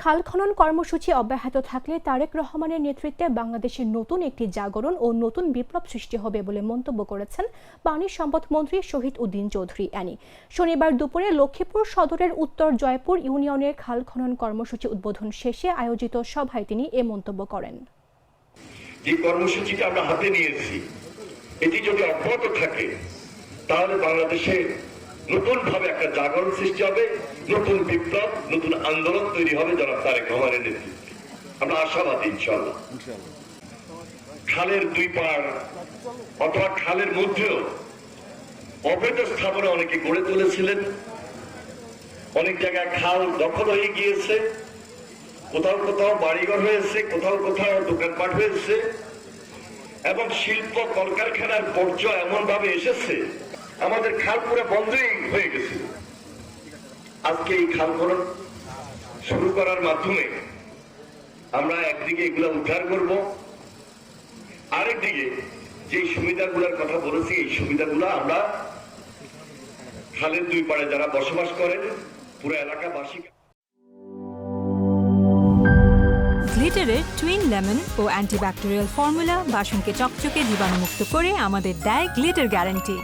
খাল খনন কর্মসূচি অব্যাহত থাকলে তারেক রহমানের নেতৃত্বে বাংলাদেশের নতুন একটি জাগরণ ও নতুন বিপ্লব সৃষ্টি হবে বলে মন্তব্য করেছেন পানি সম্পদ মন্ত্রী শহীদ উদ্দিন চৌধুরী অ্যানি। শনিবার দুপুরে লক্ষ্মীপুর সদরের উত্তর জয়পুর ইউনিয়নের খাল খনন কর্মসূচি উদ্বোধন শেষে আয়োজিত সভায় তিনি এ মন্তব্য করেন। যে কর্মসূচিটা আমরা হাতে নিয়েছি এটি যদি অব্যাহত থাকে তাহলে বাংলাদেশে নতুন ভাবে একটা জাগরণ সৃষ্টি হবে, নতুন বিপ্লব, নতুন আন্দোলন তৈরি হবে জনাব তারেক রহমানের নেতৃত্বে। আমরা আশাবাদী ইনশাআল্লাহ। খালের দুই পাড় অথবা খালের মধ্যেও অবৈধ স্থাপনা অনেকে গড়ে তুলেছিলেন। অনেক জায়গায় খাল দখল হয়ে গিয়েছে, কোথাও কোথাও বাড়িঘর হয়েছে, কোথাও কোথাও দোকানপাট হয়েছে এবং শিল্প কলকারখানার পর্যায়ে এমন ভাবে এসেছে আমাদের খাল পুরো বন্ধই হয়ে গেছে। আজকে এই খাল খনন শুরু করার মাধ্যমে আমরা একদিকে এগুলা উদ্ধার করব, আরেকদিকে যে সুবিধাগুলোর কথা বলেছি এই সুবিধাগুলো আমরা খালের দুই পাড়ে যারা বসবাস করেন পুরো এলাকাবাসী। গ্লিটারের টুইন লেমন ও অ্যান্টিব্যাকটেরিয়াল ফর্মুলা বাসনকে চকচকে জীবাণুমুক্ত করে আমাদের দেয় গ্লিটার গ্যারান্টি।